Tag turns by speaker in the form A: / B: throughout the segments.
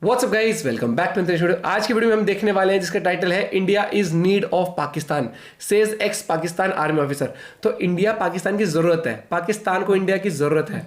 A: WhatsApp guys, welcome back to video. आज की video में हम देखने वाले हैं जिसका टाइटल है India is need of Pakistan, says x Pakistan army officer. तो इंडिया पाकिस्तान की जरूरत है, पाकिस्तान को इंडिया की जरूरत है,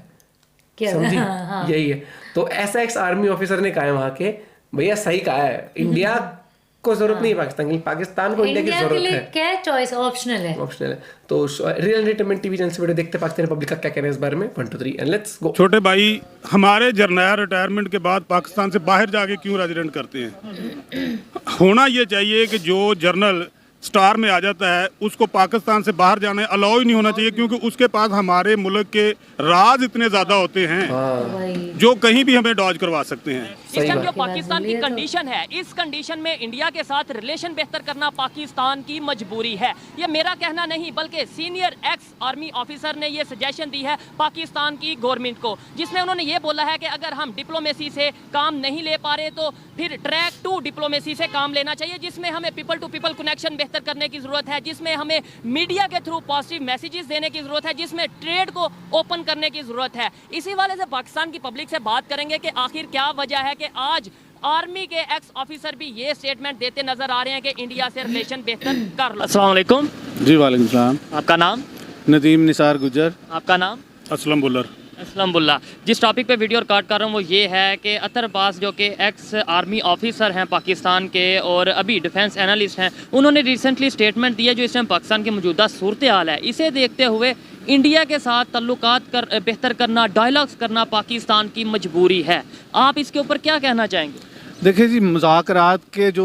A: समझी?
B: हाँ।
A: यही है। तो ऐसा एक्स आर्मी ऑफिसर ने कहा है वहां के, भैया सही कहा है, इंडिया को जरूरत नहीं है पाकिस्तान की, पाकिस्तान को इंडिया की जरूरत है।
B: क्या चॉइस ऑप्शनल है,
A: ऑप्शनल है। तो रियल एंटरटेनमेंट टीवी चैनल से वीडियो देखते पाकिस्तान रिपब्लिक का क्या कहना है इस बारे में। 1 2 3 एंड लेट्स गो।
C: छोटे भाई, हमारे जर्नैल रिटायरमेंट के बाद पाकिस्तान से बाहर जाके क्यों रेजिडेंट करते हैं? होना ये चाहिए कि जो जर्नल स्टार में आ जाता है उसको पाकिस्तान से बाहर जाने अलाउ ही नहीं होना चाहिए, क्योंकि उसके पास हमारे मुल्क के राज इतने ज्यादा होते हैं जो कहीं भी हमें डॉज करवा सकते हैं।
D: इस टाइम जो पाकिस्तान की कंडीशन है, इस कंडीशन में इंडिया के साथ रिलेशन बेहतर करना पाकिस्तान की मजबूरी है। ये मेरा कहना नहीं बल्कि सीनियर एक्स आर्मी ऑफिसर ने ये सजेशन दी है पाकिस्तान की गवर्नमेंट को, जिसमें उन्होंने ये बोला है कि अगर हम डिप्लोमेसी से काम नहीं ले पा रहे तो फिर ट्रैक टू डिप्लोमेसी से काम लेना चाहिए, जिसमें हमें पीपल टू पीपल कनेक्शन बेहतर करने की जरूरत है, जिसमें हमें मीडिया के थ्रू पॉजिटिव मैसेजेस देने की जरूरत है, जिसमें ट्रेड को ओपन करने की जरूरत है। इसी वाले से पाकिस्तान की पब्लिक से बात करेंगे कि आखिर क्या वजह है कि आज आर्मी के एक्स ऑफिसर भी ये स्टेटमेंट देते नजर आ रहे हैं कि इंडिया से रिलेशन बेहतर कर लो। अस्सलाम वालेकुम
E: जी वालेकुम सलाम।
D: आपका नाम?
E: नदीम निसार गुजर।
D: आपका नाम?
C: असलम बुल्लर।
D: असलम बुल्ला। जिस टॉपिक पे वीडियो रिकॉर्ड कर रहा हूँ वो ये है कि अतर अब्बास जो कि एक्स आर्मी ऑफिसर हैं पाकिस्तान के और अभी डिफेंस एनालिस्ट हैं, उन्होंने रिसेंटली स्टेटमेंट दिया जो इस टाइम पाकिस्तान की मौजूदा सूरत हाल है, इसे देखते हुए इंडिया के साथ ताल्लुकात बेहतर करना, डायलॉग्स करना पाकिस्तान की मजबूरी है। आप इसके ऊपर क्या कहना चाहेंगे?
E: देखिए जी, मुज़ाकरात के जो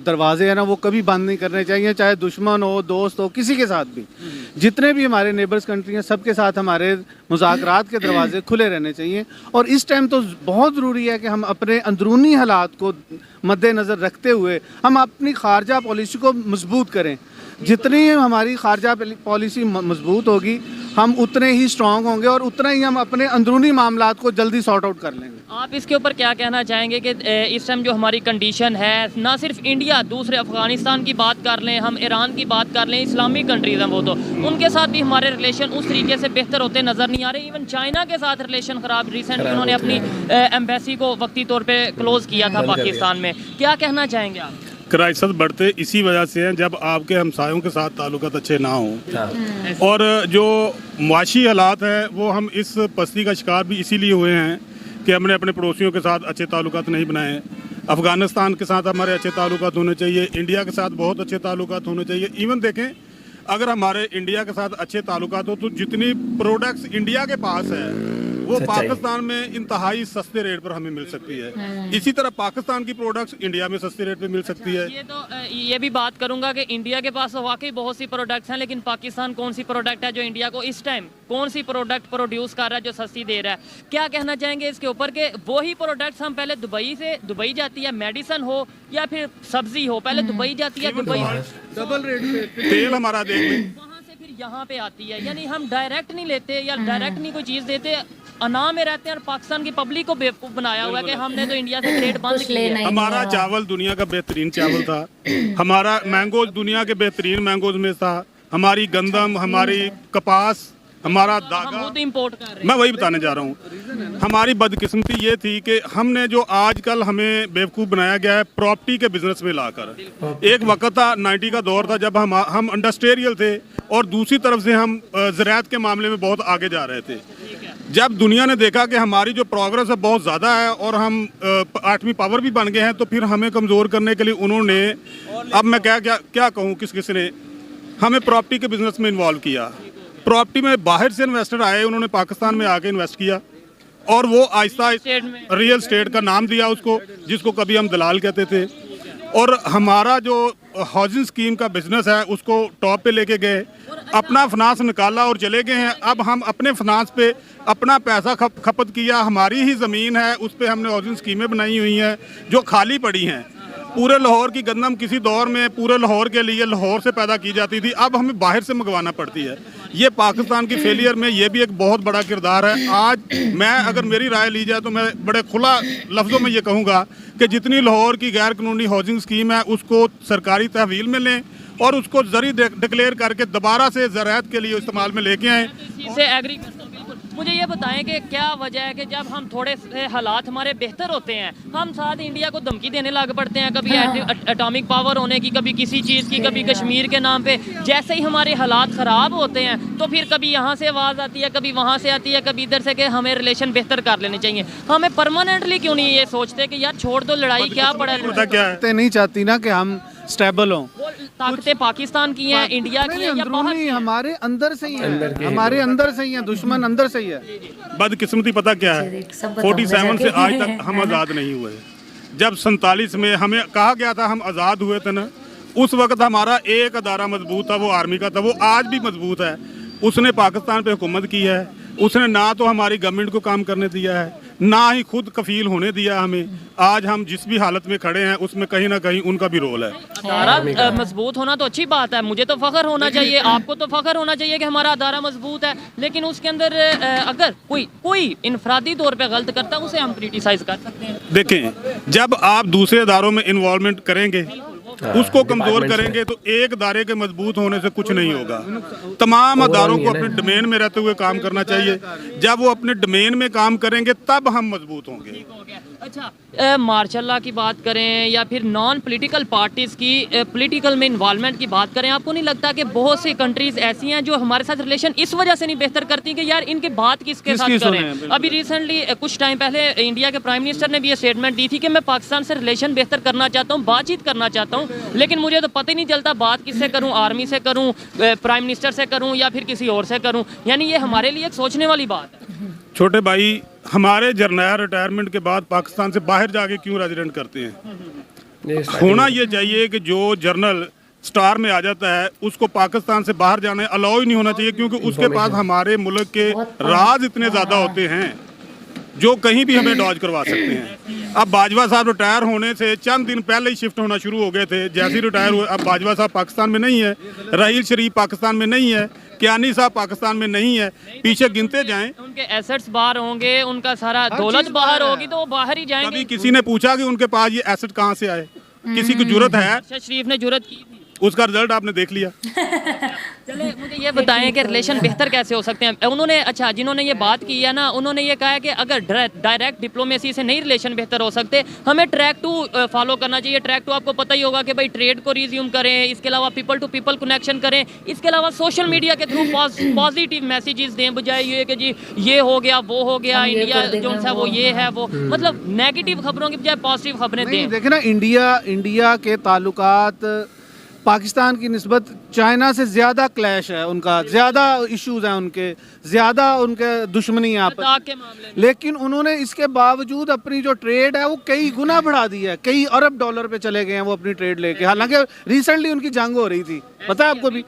E: दरवाजे हैं ना वो कभी बंद नहीं करने चाहिए, चाहे दुश्मन हो, दोस्त हो, किसी के साथ भी। जितने भी हमारे नेबर्स कंट्री हैं सबके साथ हमारे मुज़ाकरात के दरवाजे खुले रहने चाहिए। और इस टाइम तो बहुत ज़रूरी है कि हम अपने अंदरूनी हालात को मद्देनज़र रखते हुए हम अपनी खारजा पॉलिसी को मजबूत करें। जितनी हमारी खारजा पॉलिसी मजबूत होगी हम उतने ही स्ट्रॉन्ग होंगे और उतना ही हम अपने अंदरूनी मामलात को जल्दी सॉर्ट आउट कर लेंगे।
D: आप इसके ऊपर क्या कहना चाहेंगे कि इस टाइम जो हमारी कंडीशन है, ना सिर्फ इंडिया, दूसरे अफगानिस्तान की बात कर लें, हम ईरान की बात कर लें, इस्लामिक कंट्रीज हैं वो, तो उनके साथ भी हमारे रिलेशन उस तरीके से बेहतर होते नज़र नहीं आ रहे। इवन चाइना के साथ रिलेशन ख़राब, रिसेंटली उन्होंने अपनी एम्बेसी को वक्ती तौर पर क्लोज़ किया था पाकिस्तान में। क्या कहना चाहेंगे आप?
C: क्राइसिस बढ़ते इसी वजह से हैं जब आपके हमसायों के साथ ताल्लुकात अच्छे ना हों, और जो मुआशी हालात हैं वो हम इस पस्ती का शिकार भी इसीलिए हुए हैं कि हमने अपने पड़ोसियों के साथ अच्छे ताल्लुकात नहीं बनाए। अफ़गानिस्तान के साथ हमारे अच्छे ताल्लुकात होने चाहिए, इंडिया के साथ बहुत अच्छे ताल्लुकात होने चाहिए। इवन देखें, अगर हमारे इंडिया के साथ अच्छे ताल्लुकात हो तो जितनी प्रोडक्ट्स इंडिया के पास है वो पाकिस्तान में इंतहाई सस्ते रेट पर हमें मिल सकती है। इसी तरह पाकिस्तान की प्रोडक्ट्स इंडिया में सस्ते रेट पे मिल सकती है।
D: ये भी बात करूंगा कि इंडिया के पास तो वाकई बहुत सी प्रोडक्ट्स हैं, लेकिन पाकिस्तान कौन सी प्रोडक्ट है जो इंडिया को इस टाइम कौन सी प्रोडक्ट प्रोड्यूस कर रहा है जो सस्ती दे रहा है? क्या कहना चाहेंगे इसके ऊपर कि वही प्रोडक्ट्स हम पहले दुबई जाती है, मेडिसन हो या फिर सब्जी हो, पहले दुबई जाती है, दुबई
E: डबल रेट पे
C: तेल हमारा देख लें,
D: वहाँ से फिर यहाँ पे आती है। यानी हम डायरेक्ट नहीं लेते या डायरेक्ट नहीं कोई चीज़ देते, अना में रहते हैं और पाकिस्तान की पब्लिक को बेवकूफ बनाया हुआ है कि हमने तो इंडिया से ट्रेड बंद किया है।
C: हमारा चावल दुनिया का बेहतरीन चावल था, हमारा मैंगो दुनिया के बेहतरीन मैंगोज में था, हमारी गंदम, हमारी कपास, हमारा धागा
D: हम इंपोर्ट कर रहे हैं।
C: मैं वही बताने जा रहा हूँ। हमारी बदकिस्मती ये थी कि हमने जो आजकल हमें बेवकूफ़ बनाया गया है प्रॉपर्टी के बिजनेस में लाकर। एक वक्त था, 90 का दौर था जब हम इंडस्ट्रियल थे और दूसरी तरफ से हम ज़राअत के मामले में बहुत आगे जा रहे थे। जब दुनिया ने देखा कि हमारी जो प्रोग्रेस है बहुत ज़्यादा है और हम 8वीं पावर भी बन गए हैं, तो फिर हमें कमज़ोर करने के लिए उन्होंने, अब मैं क्या कहूँ, किस ने हमें प्रॉपर्टी के बिजनेस में इन्वॉल्व किया। प्रॉपर्टी में बाहर से इन्वेस्टर आए, उन्होंने पाकिस्तान में आके इन्वेस्ट किया और वो आहिस्ता रियल स्टेट का नाम दिया उसको, जिसको कभी हम दलाल कहते थे। और हमारा जो हाउसिंग स्कीम का बिजनेस है उसको टॉप पे लेके गए, अपना फाइनेंस निकाला और चले गए हैं। अब हम अपने फाइनेंस पे अपना पैसा खपत किया, हमारी ही ज़मीन है उस पर हमने हाउसिंग स्कीमें बनाई हुई हैं जो खाली पड़ी हैं। पूरे लाहौर की गंदम किसी दौर में पूरे लाहौर के लिए लाहौर से पैदा की जाती थी, अब हमें बाहर से मंगवाना पड़ती है। ये पाकिस्तान की फेलियर में ये भी एक बहुत बड़ा किरदार है। आज मैं अगर मेरी राय ली जाए तो मैं बड़े खुला लफ्ज़ों में ये कहूँगा कि जितनी लाहौर की गैर कानूनी हाउसिंग स्कीम है उसको सरकारी तहवील में लें और उसको जरी डिक्लेयर करके दोबारा से ज़राअत के लिए इस्तेमाल में लेके आएँ।
D: मुझे ये बताएं कि क्या वजह है कि जब हम थोड़े से हालात हमारे बेहतर होते हैं हम साथ इंडिया को धमकी देने लग पड़ते हैं, कभी एटॉमिक पावर होने की, कभी किसी चीज़ की, कभी कश्मीर के नाम पे। जैसे ही हमारे हालात ख़राब होते हैं तो फिर कभी यहाँ से आवाज़ आती है, कभी वहाँ से आती है, कभी इधर से कि हमें रिलेशन बेहतर कर लेने चाहिए। हमें परमानेंटली क्यों नहीं ये सोचते कि यार छोड़ दो लड़ाई, क्या पड़ा
C: पता क्या है,
E: नहीं चाहती ना कि हम स्टेबल हों।
D: वो ताकतें पाकिस्तान की हैं, इंडिया की हैं या बाहर
E: अंदरूनी
D: की हैं?
E: हमारे अंदर से ही है, हमारे अंदर से ही है, दुश्मन अंदर से ही है।
C: बदकिस्मती पता क्या है, 47 से आज तक हम आज़ाद नहीं हुए। जब 47 में हमें कहा गया था हम आज़ाद हुए थे ना, उस वक्त हमारा एक अदारा मजबूत था, वो आर्मी का था, वो आज भी मजबूत है। उसने पाकिस्तान पे हुकूमत की है, उसने ना तो हमारी गवर्नमेंट को काम करने दिया है, ना ही खुद कफील होने दिया हमें। आज हम जिस भी हालत में खड़े हैं उसमें कहीं ना कहीं उनका भी रोल है।
D: अदारा मजबूत होना तो अच्छी बात है, मुझे तो फख्र होना चाहिए, आपको तो फख्र होना चाहिए कि हमारा अदारा मजबूत है। लेकिन उसके अंदर अगर कोई इनफरादी तौर पे गलत करता है उसे हम क्रिटिसाइज कर सकते हैं।
C: देखें, जब आप दूसरे अदारों में इन्वॉल्वमेंट करेंगे, उसको कमजोर करेंगे तो एक अदारे के मजबूत होने से कुछ नहीं होगा। तमाम अदारों को अपने डोमेन में रहते हुए काम करना चाहिए। जब वो अपने डोमेन में काम करेंगे तब हम मजबूत होंगे।
D: अच्छा, मार्शल लॉ की बात करें या फिर नॉन पॉलिटिकल पार्टीज की पॉलिटिकल में इन्वॉल्वमेंट की बात करें, आपको नहीं लगता कि बहुत सी कंट्रीज ऐसी हैं जो हमारे साथ रिलेशन इस वजह से नहीं बेहतर करती कि यार इनके बात किसके साथ करें? अभी रिसेंटली कुछ टाइम पहले इंडिया के प्राइम मिनिस्टर ने भी ये स्टेटमेंट दी थी कि मैं पाकिस्तान से रिलेशन बेहतर करना चाहता हूँ, बातचीत करना चाहता हूँ, लेकिन मुझे तो पता ही नहीं चलता बात किससे करूँ, आर्मी से करूँ, प्राइम मिनिस्टर से करूँ या फिर किसी और से करूँ। यानी ये हमारे लिए एक सोचने वाली बात है।
C: छोटे भाई, हमारे जर्नल रिटायरमेंट के बाद पाकिस्तान से बाहर जाके क्यों रेजिडेंट करते हैं? होना ये चाहिए कि जो जर्नल स्टार में आ जाता है उसको पाकिस्तान से बाहर जाने अलाउ ही नहीं होना चाहिए, क्योंकि उसके पास हमारे मुल्क के राज इतने ज़्यादा होते हैं जो कहीं भी हमें डॉज करवा सकते हैं। अब बाजवा साहब रिटायर होने से चंद दिन पहले ही शिफ्ट होना शुरू हो गए थे। जैसे ही रिटायर हुए, अब बाजवा साहब पाकिस्तान में नहीं है, रहील शरीफ पाकिस्तान में नहीं है, कियानी साहब पाकिस्तान में नहीं है, पीछे गिनते जाएं।
D: उनके एसेट्स बाहर होंगे, उनका सारा दौलत बाहर होगी तो वो बाहर ही जाएंगे।
C: कभी किसी ने पूछा कि उनके पास ये एसेट कहाँ से आए? किसी को जरूरत है?
D: शरीफ ने जुर्रत की थी।
C: उसका रिजल्ट आपने देख लिया।
D: चले मुझे ये बताएं कि रिलेशन बेहतर कैसे हो सकते हैं? उन्होंने अच्छा जिन्होंने ये बात की है ना, उन्होंने ये कहा है कि अगर डायरेक्ट डिप्लोमेसी से नहीं रिलेशन बेहतर हो सकते, हमें ट्रैक 2 फॉलो करना चाहिए। ट्रैक 2 आपको पता ही होगा कि भाई ट्रेड को रिज्यूम करें, इसके अलावा पीपल टू पीपल कनेक्शन करें, इसके अलावा सोशल मीडिया के थ्रू पॉजिटिव मैसेजेस दें, बजाय ये कि जी ये हो गया वो हो गया, इंडिया जो सा वो ये है वो, मतलब नेगेटिव खबरों की बजाय पॉजिटिव खबरें दें।
E: देखे ना, इंडिया के ताल्लुकात पाकिस्तान की निस्बत चाइना से ज़्यादा क्लैश है उनका, ज़्यादा इश्यूज हैं उनके, ज़्यादा उनके दुश्मनी है आपस
D: के मामले में।
E: लेकिन उन्होंने इसके बावजूद अपनी जो ट्रेड है वो कई गुना बढ़ा दी है, कई अरब डॉलर पे चले गए हैं वो अपनी ट्रेड लेके। हालांकि रिसेंटली उनकी जंग हो रही थी, पता है आपको भी।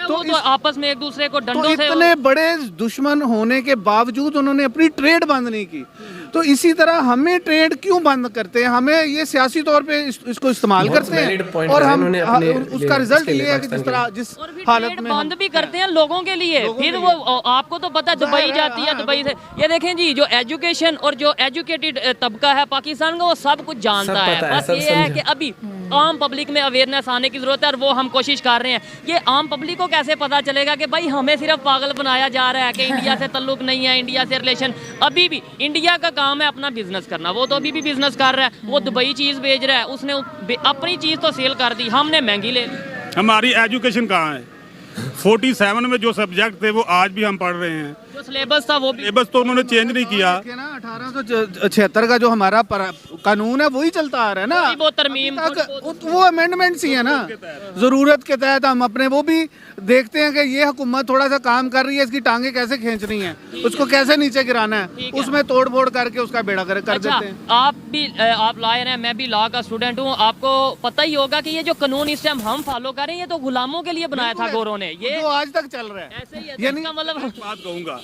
D: तो आपस में एक दूसरे को डंडों से
E: इतने बड़े दुश्मन होने के बावजूद उन्होंने अपनी ट्रेड बंद नहीं की। तो इसी तरह हमें ट्रेड क्यों बंद करते हैं? हमें ये सियासी तौर पे इसको इस्तेमाल करते हैं और हम उसका रिजल्ट ये है कि जिस हालत में
D: बंद भी करते हैं लोगों के लिए। फिर वो आपको तो पता है दुबई जाती है, दुबई से ये देखें जी, जो एजुकेशन और जो एजुकेटेड तबका है पाकिस्तान का वो सब कुछ जानता है। बस ये है कि अभी आम पब्लिक में अवेयरनेस आने की जरूरत है और वो हम कोशिश कर रहे हैं। ये आम पब्लिक को कैसे पता चलेगा कि भाई हमें सिर्फ पागल बनाया जा रहा है कि इंडिया से ताल्लुक नहीं है, इंडिया से रिलेशन। अभी भी इंडिया का काम है अपना बिजनेस करना, वो तो अभी भी बिजनेस कर रहा है। वो दुबई चीज़ भेज रहा है, उसने अपनी चीज़ तो सेल कर दी, हमने महंगी ले ली।
C: हमारी एजुकेशन कहाँ है? 47 में जो सब्जेक्ट थे वो आज भी हम पढ़ रहे हैं।
D: जो सिलेबस था वो भी
C: सिलेबस तो उन्होंने चेंज नहीं किया।
E: 1876 का जो हमारा कानून है वही चलता आ रहा है ना,
D: वो तरमीम
E: वो अमेंडमेंट्स ही है ना। जरूरत के तहत हम अपने वो भी देखते हैं कि ये हुकूमत थोड़ा सा काम कर रही है, इसकी टांगे कैसे खींचनी है, उसको कैसे नीचे गिराना है, उसमें तोड़ फोड़ करके उसका बेड़ा कर देते हैं।
D: आप लॉयर हैं, मैं भी लॉ का स्टूडेंट हूँ। आपको पता ही होगा कि ये जो कानून इस टाइम हम फॉलो करें ये तो गुलामों के लिए बनाया था गौरों ने, ये
E: जो आज तक चल रहा है।
D: ऐसे ही है।
E: यानी
D: मतलब
C: बात कहूँगा,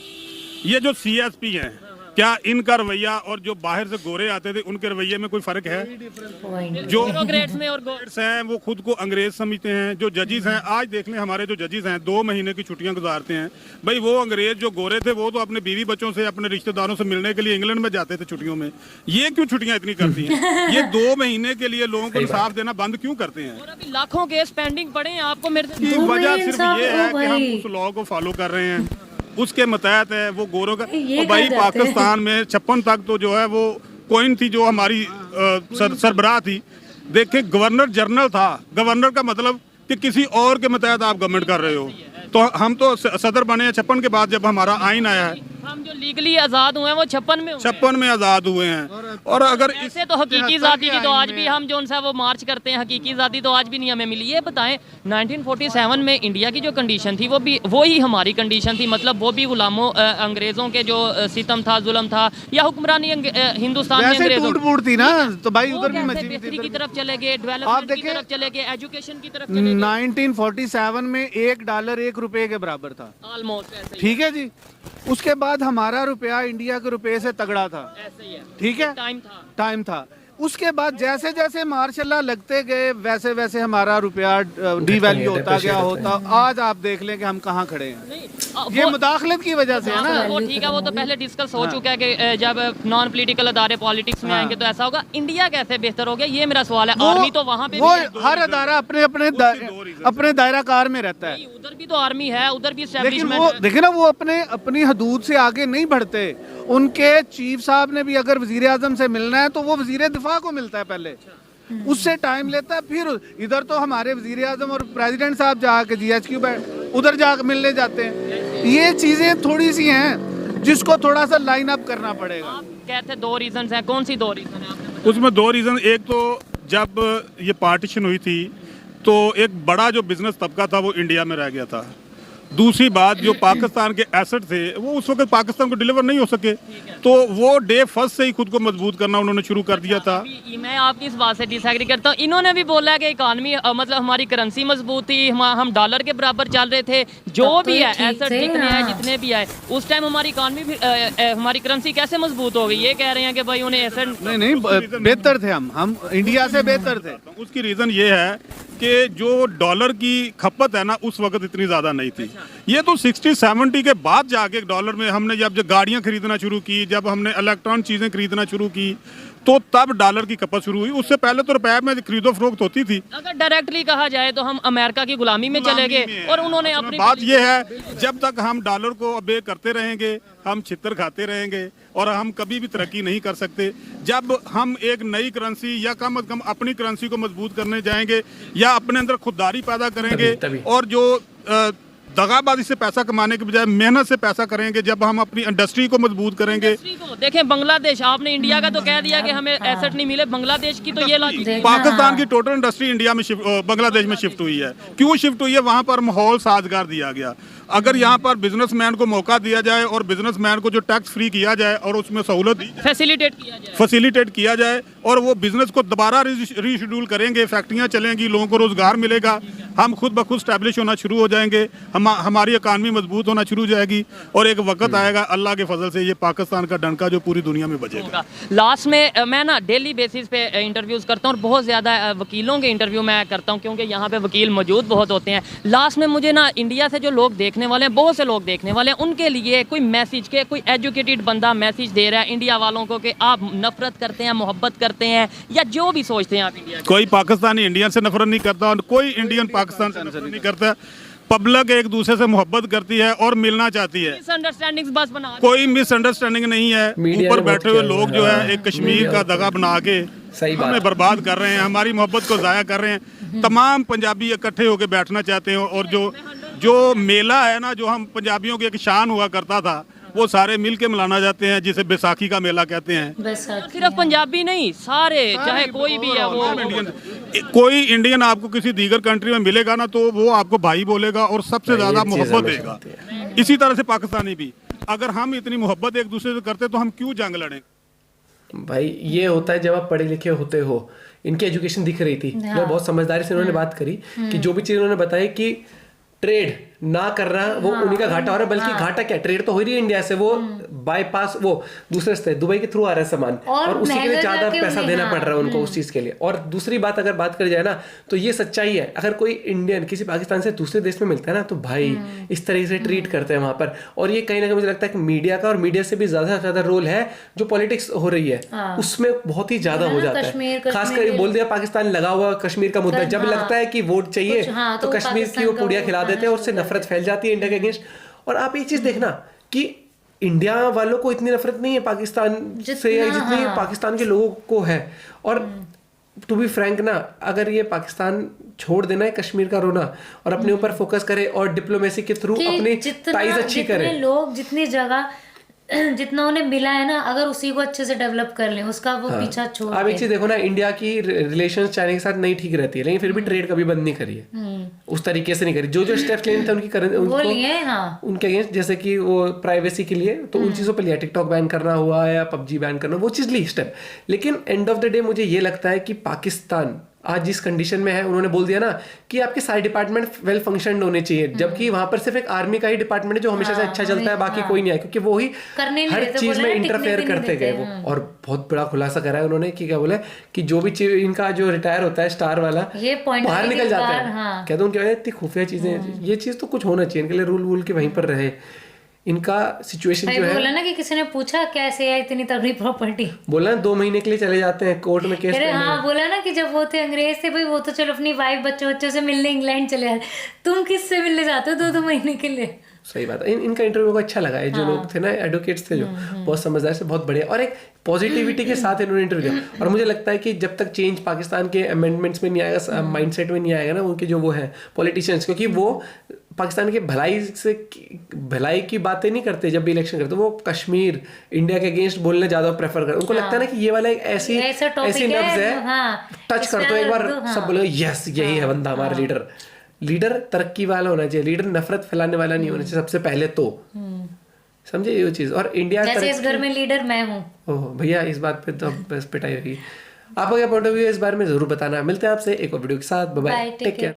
C: ये जो CSP हैं, क्या इनका रवैया और जो बाहर से गोरे आते थे उनके रवैये में कोई फर्क है? जो
D: ब्यूरोक्रेट्स में और
C: हैं वो खुद को अंग्रेज समझते हैं। जो जजेस हैं, आज देख लें हमारे जो जजेस हैं 2 महीने की छुट्टियां गुजारते हैं। भाई वो अंग्रेज जो गोरे थे वो तो अपने बीवी बच्चों से, अपने रिश्तेदारों से मिलने के लिए इंग्लैंड में जाते थे छुट्टियों में। ये क्यों छुट्टियां इतनी करती हैं? ये 2 महीने के लिए लोगों को इंसाफ देना बंद क्यों करते हैं?
D: और अभी लाखों केस पेंडिंग पड़े हैं। आपको मेरे
C: की वजह सिर्फ ये है कि हम उस लॉ को फॉलो कर रहे हैं। उसके मतहत है वो गोरों का।
B: ये
C: और भाई
B: कहा जाता है।
C: पाकिस्तान में 56 तक तो जो है वो कॉइन थी जो हमारी सरबराह थी। देखे गवर्नर जनरल था, गवर्नर का मतलब कि किसी और के मतहत आप गवर्नमेंट कर रहे हो। तो हम तो सदर बने हैं 56 के बाद, जब हमारा आइन आया है।
D: हम जो लीगली आजाद हुए हैं वो 56 में हुए हैं।
C: 56 में आज़ाद हुए हैं। और अगर
D: ऐसे तो हकीकी आज़ादी की तो आज भी हम जो उनसे वो मार्च करते हैं, हकीकी आज़ादी तो आज भी नहीं हमें मिली। ये बताएं 1947 में इंडिया की जो कंडीशन थी वो ही हमारी कंडीशन थी, मतलब वो भी गुलामों अंग्रेज़ों के जो सितम था, जुल्म था, या हुक्मरानी हिंदुस्तान में
E: वैसे
D: अंग्रेज़ों
E: टूट फूट थी ना, तो भाई
D: वो
E: उधर भी
D: कैसे
E: मची हुई
D: बेहतरी
E: थी।
D: की तरफ चले गए,
E: आप
D: डेवलपमेंट की
E: देखें,
D: तरफ चले गए, एजुकेशन की तरफ चले गए,
E: 1947 में $1 1 रुपए के बराबर था।
D: ऑलमोस्ट ऐसे ही
E: ठीक है जी। उसके बाद हमारा रुपया इंडिया के रुपए से तगड़ा था।
D: ऐसे ही है।
E: ठीक है,
D: टाइम था।
E: उसके बाद जैसे जैसे मार्शल लगते गए वैसे वैसे हमारा रुपया डीवैल्यू होता गया होता। आज आप देख लें कि हम कहाँ खड़े हैं।
D: नहीं,
E: ये
D: वो-
E: मुदाखलत की वजह से है ना।
D: वो ठीक है, वो तो पहले डिस्कस हो चुका है कि जब नॉन पॉलिटिकल अदारे पॉलिटिक्स में आएंगे तो ऐसा होगा। इंडिया कैसे बेहतर हो गया, ये मेरा सवाल है। आर्मी तो वहाँ पे
E: वो
D: भी है।
E: हर अदारा अपने दायरा कार में रहता है।
D: उधर भी तो आर्मी है, उधर भी
E: लेकिन वो
D: एस्टेब्लिशमेंट
E: देखिए ना, वो अपनी हदूद से आगे नहीं बढ़ते। उनके चीफ साहब ने भी अगर वजीर आजम से मिलना है तो वो वजीर दिफा को मिलता है पहले, उससे टाइम लेता है। फिर इधर तो हमारे वजीर आजम और प्रेसिडेंट साहब जाके GHQ उधर जा मिलने जाते हैं। ये चीजें थोड़ी सी हैं जिसको थोड़ा सा लाइन अप करना पड़ेगा।
D: आप कहते 2 रीजन है, कौन सी 2 रीजन है आपने बताया?
C: उसमें 2 रीज़न। एक तो जब ये पार्टीशन हुई थी तो एक बड़ा जो बिजनेस तबका था वो इंडिया में रह गया था। दूसरी बात, जो पाकिस्तान के एसेट थे वो उस वक्त पाकिस्तान को डिलीवर नहीं हो सके, तो वो डे फर्स्ट से ही खुद को मजबूत करना उन्होंने शुरू कर दिया था।
D: अभी मैं आपकी इस बात से डिसएग्री करता हूँ। इन्होंने भी बोला है कि इकोनॉमी मतलब हमारी करेंसी मजबूत थी, हम डॉलर के बराबर चल रहे थे। जो
B: तब तो
D: भी
B: ये
D: है
B: ठीक
D: एसेट
B: थे,
D: जितने हैं,
B: हाँ।
D: जितने भी आए उस टाइम हमारी इकोनॉमी भी हमारी करेंसी कैसे मजबूत हो गई? ये कह रहे हैं कि भाई उन्हें एसेट
E: नहीं बेहतर थे हम इंडिया से बेहतर थे।
C: उसकी रीज़न ये है कि जो डॉलर की खपत है ना उस वक्त इतनी ज़्यादा नहीं थी। ये तो 60-70 के बाद जाके डॉलर में हमने जब गाड़ियाँ खरीदना शुरू की, जब हमने इलेक्ट्रॉनिक चीज़ें खरीदना शुरू की, तो तब डॉलर की खपत शुरू हुई। उससे पहले तो रुपए में खरीदो फरोख्त होती थी।
D: अगर डायरेक्टली कहा जाए तो हम अमेरिका की गुलामी में चले गए और उन्होंने
C: असल में
D: अपनी
C: बात ये है, जब तक हम डॉलर को अबे करते रहेंगे, हम छितर खाते रहेंगे और हम कभी भी तरक्की नहीं कर सकते। जब हम एक नई करेंसी या कम से कम अपनी करेंसी को मजबूत करने जाएंगे या अपने अंदर खुददारी पैदा करेंगे
A: तभी।
C: और जो दगाबाजी से पैसा कमाने के बजाय मेहनत से पैसा करेंगे, जब हम अपनी इंडस्ट्री को मजबूत करेंगे।
D: इंडस्ट्री को देखें, बांग्लादेश, आपने इंडिया का तो कह दिया कि हमें एसेट नहीं मिले, बांग्लादेश की तो ये लॉजिक है।
C: पाकिस्तान की टोटल इंडस्ट्री इंडिया में बांग्लादेश में शिफ्ट हुई है। क्यों शिफ्ट हुई है? वहाँ पर माहौल साजगार दिया गया। अगर यहाँ पर बिजनेसमैन को मौका दिया जाए और बिजनेसमैन को जो टैक्स फ्री किया जाए और उसमें सहूलत फैसिलिटेट किया जाए और वो बिजनेस को दोबारा रीशेड्यूल करेंगे, फैक्ट्रियाँ चलेंगी, लोगों को रोजगार मिलेगा, हम खुद ब खुद स्टैब्लिश होना शुरू हो जाएंगे, हमारी इकानमी मजबूत होना शुरू हो जाएगी और एक वक्त आएगा अल्लाह के फजल से ये पाकिस्तान का डंका जो पूरी दुनिया में बजेगा।
D: लास्ट में मैं ना डेली बेसिस पे इंटरव्यूज करता हूँ और बहुत ज़्यादा वकीलों के इंटरव्यू मैं करता हूँ क्योंकि यहाँ पे वकील मौजूद बहुत होते हैं। लास्ट में मुझे ना इंडिया से जो लोग देखने वाले हैं, बहुत से लोग देखने वाले हैं, उनके लिए कोई मैसेज के, कोई एजुकेटेड बंदा मैसेज दे रहा है इंडिया वालों को कि आप नफरत करते हैं, मोहब्बत करते हैं या जो भी सोचते हैं आप इंडिया
C: कोई पाकिस्तानी इंडियन से नफरत नहीं करता और कोई इंडियन पाकिस्तान से नफरत नहीं करता। पब्लिक एक दूसरे से मोहब्बत करती है और मिलना चाहती है।
D: मिसअंडरस्टैंडिंग्स बस बना
C: कोई मिसअंडरस्टैंडिंग नहीं है।
A: मीडिया
C: ऊपर
A: ने बहुत
C: बैठे हुए
A: किया
C: लोग
A: है।
C: जो है
A: हाँ,
C: एक कश्मीर का दगा बना के
A: सही बात।
C: हमें बर्बाद कर रहे हैं, हमारी मोहब्बत को जाया कर रहे हैं। तमाम पंजाबी इकट्ठे होकर बैठना चाहते हैं और जो मेला है ना, जो हम पंजाबियों की एक शान हुआ करता था, वो सारे मिल के मनाना जाते हैं, जिसे बैसाखी का मेला कहते हैं।
D: सिर्फ पंजाबी नहीं, सारे चाहे कोई भी है वो
C: कोई इंडियन आपको किसी दीगर कंट्री में मिलेगा ना तो वो आपको भाई बोलेगा और सबसे
A: भाई,
C: ज्यादा
A: ये चीज़
C: मोहब्बत
A: हमेशा
C: देगा।
A: होती है।
C: इसी तरह से पाकिस्तानी भी, अगर हम इतनी मोहब्बत एक दूसरे से करते तो हम क्यों जंग लड़ें?
A: भाई ये होता है जब आप पढ़े लिखे होते हो। इनकी एजुकेशन दिख रही थी, मैं बहुत समझदारी से उन्होंने बात करी कि जो भी चीज उन्होंने बताई कि ट्रेड ना करना वो उन्हीं का घाटा हो रहा है, बल्कि घाटा क्या, ट्रेड तो हो रही है इंडिया से, वो बाईपास वो दूसरे से दुबई के थ्रू आ रहा है सामान और उसी के लिए ज्यादा पैसा देना पड़ रहा है उनको उस चीज के लिए। और दूसरी बात अगर बात करी जाए ना तो ये सच्चाई है, अगर कोई इंडियन किसी पाकिस्तान से दूसरे देश में मिलता है ना तो भाई इस तरीके से ट्रीट करते हैं वहां पर। और ये कहीं ना कहीं मुझे लगता है कि मीडिया का, और मीडिया से भी ज्यादा से ज्यादा रोल है जो पॉलिटिक्स हो रही है उसमें बहुत ही ज्यादा हो जाता है। खासकर बोल दिया पाकिस्तान लगा हुआ कश्मीर का मुद्दा, जब लगता है कि वोट चाहिए तो कश्मीर की वो पुड़िया खिला देते हैं और उससे नफरत फैल जाती है इंडिया के अगेंस्ट। और आप एक चीज देखना कि इंडिया वालों को इतनी नफरत नहीं है पाकिस्तान से या जितनी पाकिस्तान के लोगों को है। और टू बी फ्रैंक ना, अगर ये पाकिस्तान छोड़ देना है कश्मीर का रोना और अपने ऊपर फोकस करे और डिप्लोमेसी के थ्रू अपनी टाइज अच्छी करे,
B: लोग जितनी जगह जितना उन्हें मिला है ना, अगर उसी को अच्छे से डेवलप कर लें, उसका वो पीछा छोड़
A: आप एक चीज देखो ना, इंडिया की रिलेशंस चाइना के साथ नहीं ठीक रहती है, लेकिन फिर भी ट्रेड कभी बंद नहीं करी है, उस तरीके से नहीं करी। जो स्टेप्स लेने थे उनके अगेंस्ट, जैसे कि वो प्राइवेसी के लिए, तो उन चीजों पे लिया, टिकटॉक बैन करना हुआ या पबजी बैन करना, वो चीज ली स्टेप। लेकिन एंड ऑफ द डे मुझे ये लगता है कि पाकिस्तान आज जिस कंडीशन में है, उन्होंने बोल दिया ना कि आपके सारे डिपार्टमेंट वेल फंक्शनड होने चाहिए, जबकि वहां पर सिर्फ एक आर्मी का ही डिपार्टमेंट है जो हमेशा से अच्छा चलता है, बाकी कोई नहीं है, क्योंकि वो ही हर चीज में इंटरफेयर करते गए वो। और बहुत बड़ा खुलासा करा है उन्होंने कि क्या बोला कि जो भी इनका जो रिटायर होता है स्टार वाला,
B: ये
A: बाहर निकल जाता है। कहते हैं उनके इतनी खुफिया चीजें, ये चीज तो कुछ होना चाहिए इनके लिए, रूल वूल के वहीं पर रहे। इनका सिचुएशन जो है, बोला ना
B: कि किसी ने पूछा कैसे है इतनी तगड़ी प्रॉपर्टी,
A: बोला ना 2 महीने के लिए चले जाते हैं कोर्ट में केस।
B: हाँ, बोला ना कि जब वो थे अंग्रेज थे भाई, वो तो चलो अपनी वाइफ बच्चों से मिलने इंग्लैंड चले जाते, तुम किससे मिलने जाते हो 2-2 महीने के लिए।
A: सही बात है। इनका इंटरव्यू को अच्छा लगा है, जो लोग थे ना एडवोकेट्स थे जो बहुत समझदार से, बहुत बढ़िया, और एक पॉजिटिविटी के साथ इन्होंने इंटरव्यू दिया। और मुझे लगता है कि जब तक चेंज पाकिस्तान के अमेंडमेंट्स में नहीं आएगा, माइंडसेट में नहीं आएगा ना उनके जो वो है पॉलिटिशियंस, क्योंकि वो पाकिस्तान के भलाई की बातें नहीं करते जब भी इलेक्शन करते, वो कश्मीर इंडिया के अगेंस्ट बोलने ज्यादा प्रेफर करते। उनको लगता है ना कि ये वाला एक ऐसी नब्ज है, टच कर दो एक बार, सब बोलो यस यही है बंदा हमारा लीडर तरक्की वाला होना चाहिए, लीडर नफरत फैलाने वाला नहीं होना चाहिए सबसे पहले तो, समझे ये चीज। और इंडिया
B: जैसे इस घर में लीडर मैं हूँ।
A: ओह भैया, इस बात पे तो बस पिटाई होगी। आपका क्या पॉइंट ऑफ व्यू है इस बारे में जरूर बताना। मिलते हैं आपसे एक और वीडियो के साथ, बाय बाय, टेक केयर।